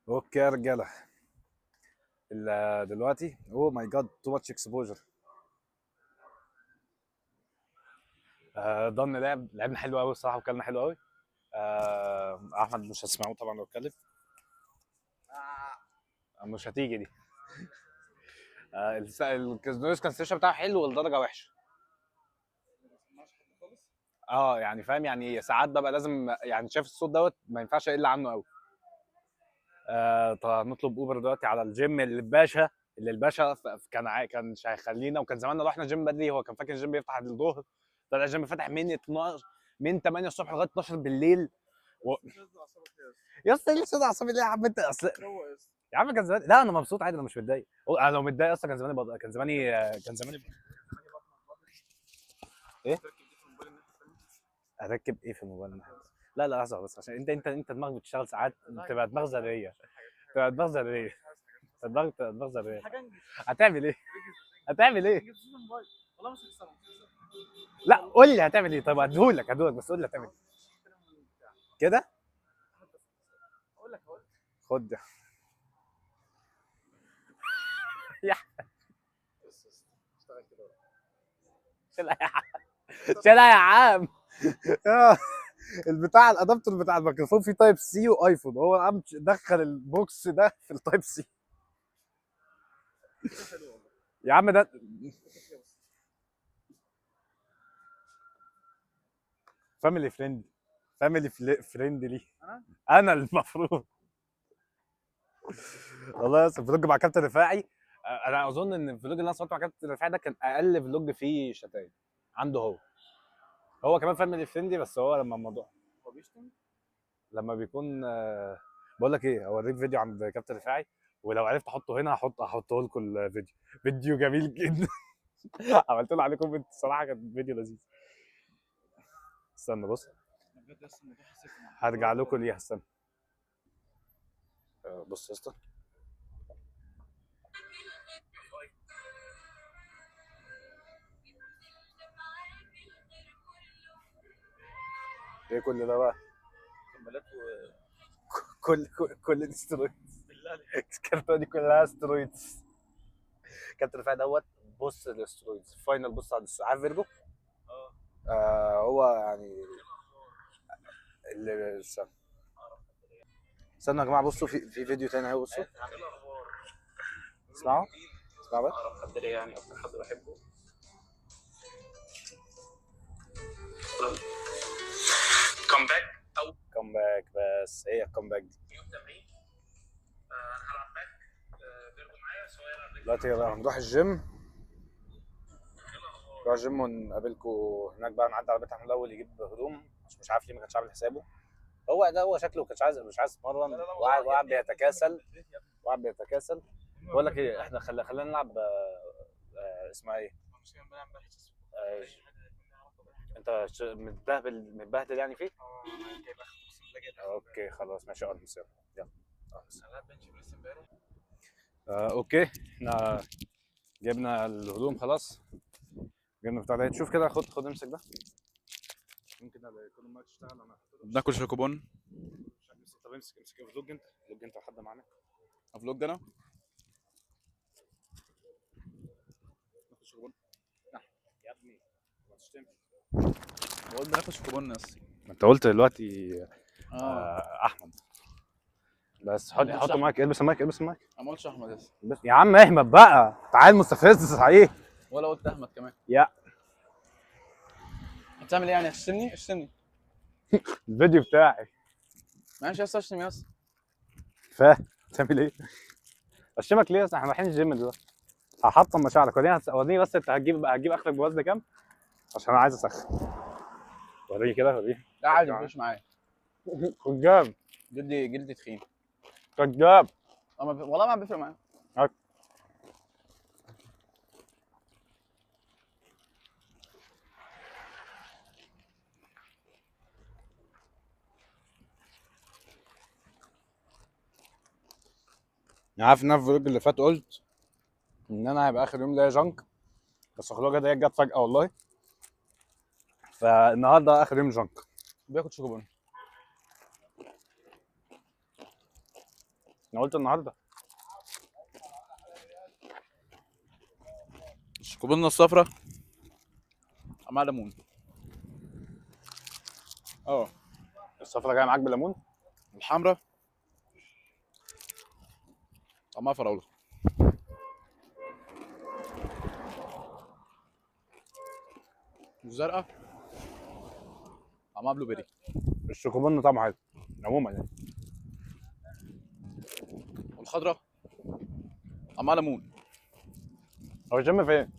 اوكي يا رجاله. دلوقتي اوه ماي جاد تو ماتش اكسبوجر. ضن لعبنا حلو قوي الصراحه وكلنا حلو قوي. احمد مش هتسمعوه طبعا لو اتكلم. مش هتيجي دي. النويز كانسليشن بتاعه حلو والدرجه وحشه. يعني فاهم، يعني ساعات ببقى لازم، يعني شايف الصوت دوت ما ينفعش اقل عنه قوي. طب نطلب اوبر دلوقتي على الجيم اللي الباشا كان هيخلينا، وكان زماننا رحنا جيم بدري. هو كان فاكر الجيم بيفتح الظهر، طلع الجيم فتح من 12، من 8 الصبح لغايه 12 بالليل. و... يا اسطى ليه شد اعصابي ليه يا عم انت اصل؟ يا عم كان زمان، لا انا مبسوط عادي، انا مش متضايق. انا لو متضايق اصلا كان زماني ايه؟ اركب ايه في الموبايل؟ لا لحظه بس، عشان انت دماغك بتشتغل ساعات بتبقى دماغ ذريه. بتبقى دماغ ذريه. دماغ ذريه. هتعمل ايه؟ هتعمل ايه؟ لا قول لي هتعمل ايه. طيب هديهولك بس قول لي هتعمل ايه كده. خد ده. يا شيلها يا عم، شيلها يا عم. البتاع الادابتور بتاع الميكروفون فيه تايب سي وايفون، هو قام دخل البوكس ده في التايب سي. يا عم ده فاميلي فريند، فريندلي. انا المفروض. والله يا فلوج مع كابتن رفاعي. انا اظن ان الفلوج اللي انا صورته مع كابتن رفاعي ده كان اقل فلوج فيه شتايم عنده هو كمان فاميلي فريندلي، بس هو لما الموضوع هو بيشتم لما بيكون بقول لك ايه، اوريك فيديو عند كابتن رفاعي، ولو عرفت احطه هنا هحطه لكم الفيديو. فيديو جميل جدا. عملت له عليه كومنت الصراحه، كان فيديو لذيذ. استنى بص، هرجع لكم ليها. استنى. بص يا اسطى. ايه كل ده بقى؟ كمالات كل دي سترويدز. الكرتونه دي كلها سترويدز. كابتن رفاعي دوت. بص الاسترويدز فاينل، بص على عارف فيرجو؟ هو يعني اللي استنوا يا جماعه، بصوا في فيديو تاني اهو، بصوا اسمعوا. اسمعوا بس. اقرب حد ليا، يعني اكتر حد بحبه. كومباك او كومباك، بس هي الكومباك دي. انا هلعب باك. بيرجو معايا صغير. دلوقتي بقى هنروح الجيم. نروح الجيم ونقابلكم هناك بقى، نعدي على بيت احمد الاول يجيب هدوم، مش عارف ليه ما كانش عامل حسابه. هو شكله مش عايز يتمرن، وقاعد بيتكاسل. بقول لك ايه، احنا خلينا نلعب اسمها ايه؟ آه، انت متبهدل يعني فيه؟ اوكي خلاص ماشي، البس يلا. اوكي احنا جبنا الهدوم خلاص. جبنا بتاع ده، شوف كده، خد امسك ده. ممكن يكون المايك يشتغل. انا ناكل شوكوبون. طب امسك فلوج انت لحد معانا. افلوج انا. ناخد شوكوبون. يا ابني ما تشتمش. بقول ناكل شوكوبون يس. ما انت قلت دلوقتي احمد. بس حط المايك، البس المايك. انا ما قلتش احمد يس. يا عم احمد بقى، تعال مستفز صحيح. ولا قلت احمد كمان. يا هتعمل ايه يعني؟ اشتمني. الفيديو بتاعي. ماشي يس، اشتم يس. فاهم تعمل ايه؟ اشتمك ليه؟ احنا رايحين الجيم دلوقتي. هحطم مشاعرك. وريني بس انت هتجيب اخرك بوزن كام؟ عشان انا عايز اسخن. وريني كده، وريني. لا عادي مفيش معايا. كذاب. جلدي تخين. كذاب. والله ما بيفرق معايا. انا عارف ان انا في الفيديو اللي فات قلت ان انا هيبقى اخر يوم ليا جنك، بس الخروجه دي جت فجاه والله. فالنهارده اخر يوم جنك. بياخد شوكوبون. انا قلت النهارده. الشوكولاته الصفراء مع ليمون. اه الصفرا جايه معاك بليمون. الحمراء طعمها فراوله. الزرقاء طعمها بلو بيري. الشوكولاته طعمه حلو عموما يعني. والخضراء طعمها ليمون. هو الجيم فين؟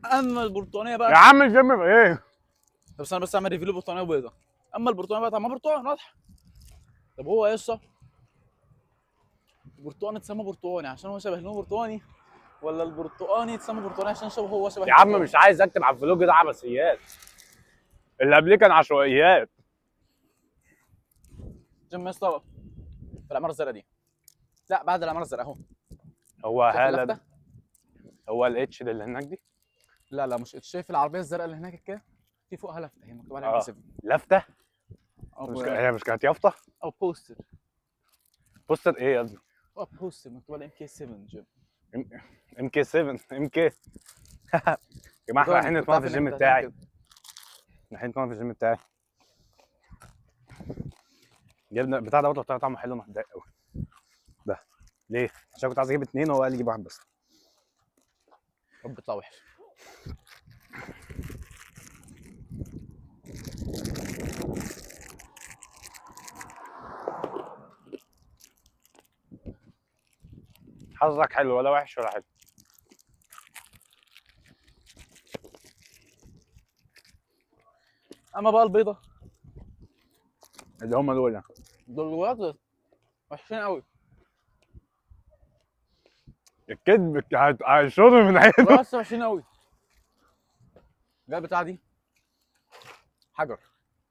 اما البرتقانيه يا بقى، عم الجيم في ايه؟ طب بس انا بس اعمل ريفيو برتقانيه وبيضه. اما البرتقانيه بقى طعمها برتقان واضحه. طب هو يا اسطى البرتقان اتسمى برتقاني عشان هو شبه لونه برتقاني، ولا البرتقاني اتسمى برتقاني عشان هو شبه يا عم البرتقاني؟ مش عايز اكتب على الفلوج ده عبثيات. اللي قبليه كان عشوائيات. جيم يا اسطى في العماره الزرقاء دي، لا بعد العماره الزرقاء اهو. هو شايف هالا اللفته؟ هو الاتش اللي هناك دي. لا لا مش شايف العربيه الزرقاء اللي هناك كده؟ في فوقها لفته هي مكتوب عليها ام 7 لفته. او هي مش كانت يافطه؟ او بوستر. بوستر ايه يا ابني؟ او بوستر مكتوب عليها ام كي 7 جيم. ام كي 7 ام كي. يا جماعه احنا رايحين نتمرن في الجيم بتاعي. رايحين نتمرن في الجيم بتاعي. جبنا بتاع دوت طلع طعمه حلو. انا متضايق قوي. ده ليه؟ عشان كنت عايز اجيب اتنين وهو قال لي جيب واحد بس. رب بيطلع وحش. حظك حلو ولا وحش ولا حلو. اما بقى البيضه اللي هم دول يعني. دول جوات وحشين قوي. الكذب هيشرب من عينه. بس وحشين قوي. جاي البتاعه دي حجر.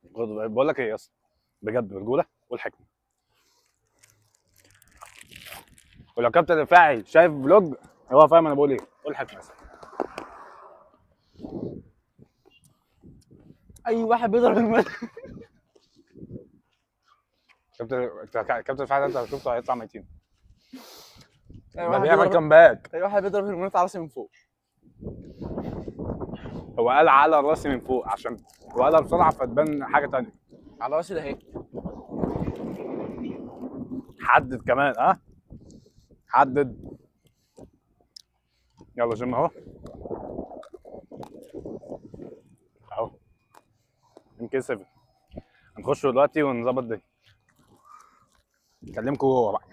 بقول لك ايه يا اسطى، بجد برجوله والحكمه. ولو كابتن رفاعي شايف فلوج هو فاهم انا بقول ايه. قول حكمه بس. اي واحد بيضرب المال. كابتن رفاعي ده انت لو شفته هيطلع ميتين. اي ما واحد بيعمل بيضرب، كامباك. اي واحد بيضرب هرمونات على راسي من فوق. هو قال على راسي من فوق عشان هو قالها بسرعه فتبان حاجه تانية. على راسي ده اهي. حدد كمان ها. حدد. يلا جيم اهو. اهو يمكن 7. هنخش دلوقتي ونظبط الدنيا. اكلمكم جوه بقى.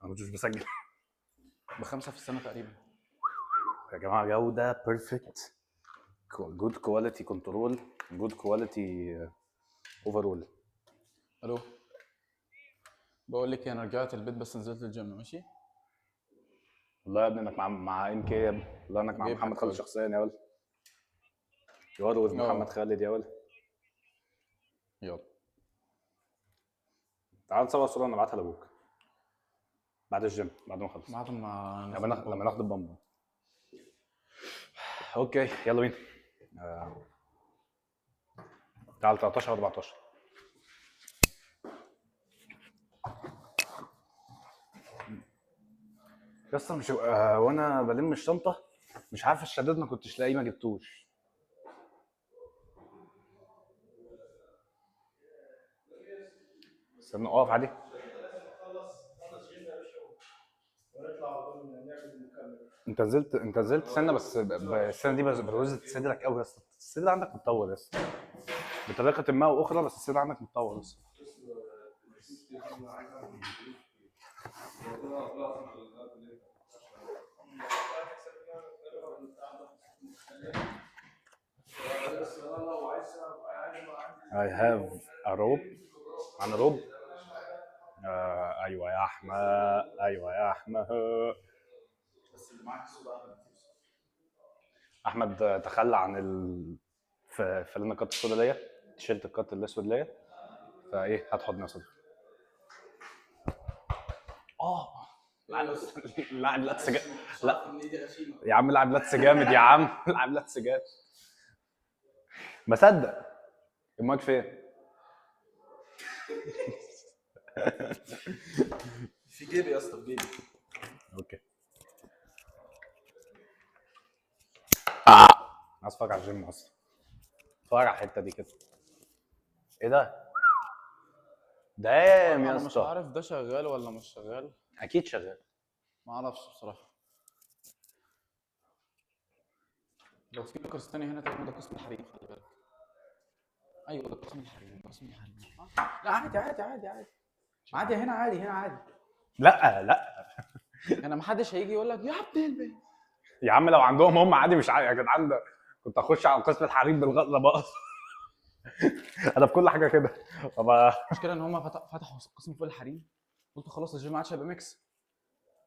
انا مش بسجل. بخمسه في السنه تقريبا. يا جماعه جوده بيرفكت. جود كواليتي كنترول. جود كواليتي اوفرول. الو بقول لك انا رجعت البيت بس نزلت الجيم ماشي. والله يا ابني انك مع ام كي يا ابني. والله انك مع جايب محمد حاجة خالد خالص. شخصيا يا ولد. يا ولد محمد خالد يا ولد. يلا تعال نصور صوره نبعتها لابوك بعد الجيم بعد ما نخلص. بعد ما لما ناخد البامب. اوكي يلا بينا. تعال 13 14. يسطا مش وانا بلم الشنطه مش عارف الشداد ما كنتش لاقيه ما جبتوش. استنى اقف عادي. انت نزلت سنه بس السنه دي بروزت صدرك قوي يا اسطى. الصدر عندك متطور يا اسطى بطريقه ما واخرى بس الصدر عندك متطور يا اسطى. I have a rope. عن روب. ايوه يا احمد. ايوه يا احمد. بس اللي معاك احمد تخلى عن فلان القط السودا ليا. تيشيرت القط الاسود ليا. فايه هات حضن يا صديقي. لاعب لاتس لا يا عم لاعب لاتس جامد يا عم. لاعب لاتس جامد. بصدق. المايك فين؟ في جيبي يا اسطى، في جيبي. اوكي. عايز اتفرج على الجيم اصلا. اتفرج على الحته دي كده. ايه ده؟ دام يا انا مش اسطى. عارف ده شغال ولا مش شغال. اكيد شغال. ما اعرفش بصراحه. لو في لوكرز تاني هنا تقريبا ده قسم الحريم، خلي بالك. ايوه ده قسم الحريم، قسم الحريم. لا عادي عادي عادي عادي عادي، هنا عادي، هنا عادي. لا لا انا ما حدش هيجي يقول لك يا ابن البيت. يا عم لو عندهم هم عادي، مش عادي يا جدعان. ده كنت اخش على قسم الحريم بالغلط بقى. انا في كل حاجه كده. طب المشكله ان هم فتحوا قسم فوق الحريم. قلت خلاص الجيم ما عادش هيبقى ميكس.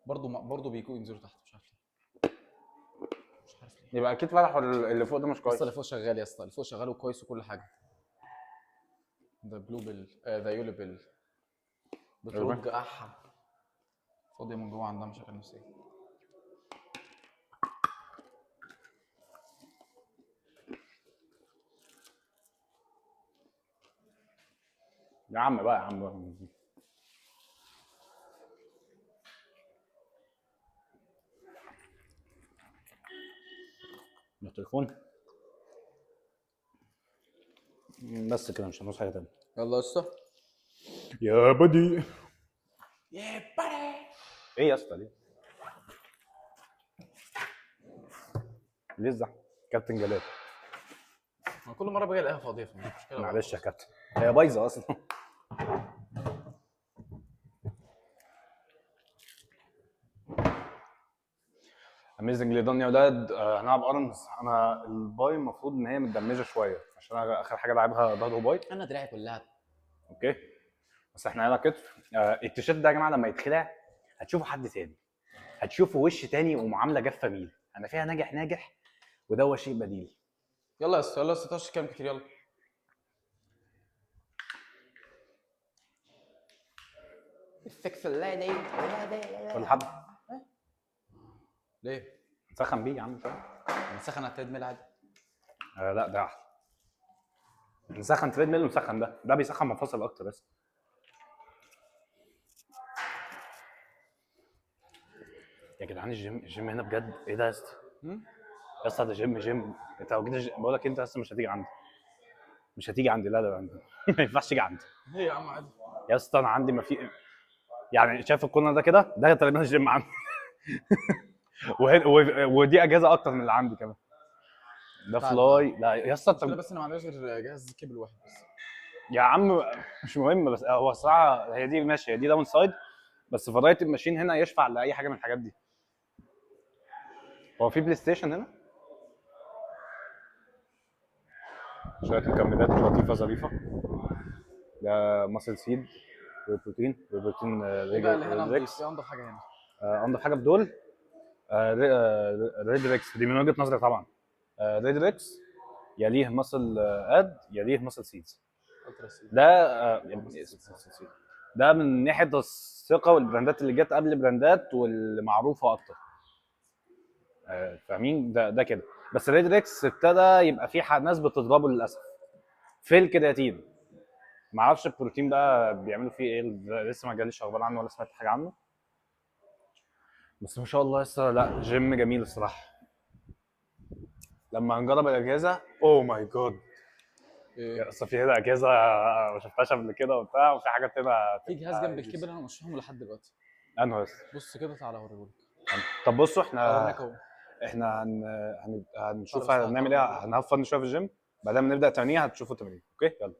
برضه بيجوا ينزلوا تحت، مش عارف ليه. مش عارف ليه. يبقى اكيد فتحوا اللي فوق ده مش كويس. لسه اللي فوق شغال يا اسطى، اللي فوق شغال وكويس وكل حاجه. ده بلو بيل، ده يولو بيل. بترج احا فاضيه من جوه، عندها مشاكل نفسيه. يا عم بقى يا عم. التليفون بس كده، مش هنوصل حاجه تانيه. يلا يا اسطى. يا بدي. يا بدي. ايه يا اسطى ليه؟ ليه الزحمه؟ كابتن جلال. انا كل مره باجي الاقيها فاضيه، فمش مشكله. معلش يا كابتن، هي بايظه اصلا. اميزنج دان يا ولاد. هنلعب ارمز. انا الباي المفروض ان هي متدمجه شويه، عشان انا اخر حاجه لعبها ظهر وباي. انا دراعي كلها. اوكي. بس احنا هنا كتف. التيشيرت ده يا جماعه لما يتخلع هتشوفوا حد تاني، هتشوفوا وش تاني ومعامله جافه ميل. انا فيها ناجح ناجح، وده شيء بديل. يلا يا اسطى، يلا يا اسطى، 16 كام كتير، يلا. السكس الليدي. كل حد ليه؟ نسخن بيه يا عم، فاهم؟ نسخن على التريد ميل عادي. لا ده احلى. نسخن تريد ميل ونسخن ده بيسخن مفاصل اكتر بس. يا جدعان الجيم هنا بجد ايه ده يا اسطى؟ يا اسطى ده جيم. انت لو جيت بقول لك انت اصلا مش هتيجي عندي. مش هتيجي عندي، لا لا ما ينفعش تيجي عندي. ليه يا عم عادي؟ يا اسطى انا عندي ما في، يعني شايف الكورنر ده كده، ده تقريبا الجيم عندي. ودي اجهزه اكتر من اللي عندي كمان. ده فلاي. لا يا اسطى المشكله بس انا ما عنديش غير جهاز كيبل واحد بس. يا عم مش مهم، بس هو الصراحه هي دي ماشي، هي دي داون سايد، بس فرايتي الماشين هنا يشفع لاي حاجه من الحاجات دي. هو في بلاي ستيشن هنا، شويه مكملات لطيفه ظريفه. ده ماسل سيد وبروتين ايه بقى اللي هنا نضيف؟ ايه انضف حاجه هنا؟ انضف حاجه في دول ريد ريكس، دي من وجهه نظري طبعا. ريد ريكس يليه ماسل اد، يليه ماسل سيدز. ده من ناحيه الثقه والبراندات اللي جت قبل براندات والمعروفه اكتر. فاهمين؟ ده كده. بس ريد ريكس ابتدى يبقى في ناس بتضربه للاسف في الكرياتين. ما اعرفش البروتين بقى بيعملوا فيه ايه، لسه ما جاليش اخبار عنه ولا سمعت حاجه عنه. بس ما شاء الله لسه، لا جيم جميل الصراحه. لما هنجرب الاجهزه اوه ماي جاد. ايه؟ اصل في هنا اجهزه ما شفتهاش قبل كده وبتاع، وفي حاجات هنا. في جهاز جنب الكيبل انا مش فاهمه لحد دلوقتي. انه بس بص كده، تعالى اوريهولك. طب بصوا هناك اهو. احنا هنشوف هنعمل ايه، هنهفن شويه في الجيم، بعدين نبدا تمرين. هتشوفوا تمرين. اوكي يلا.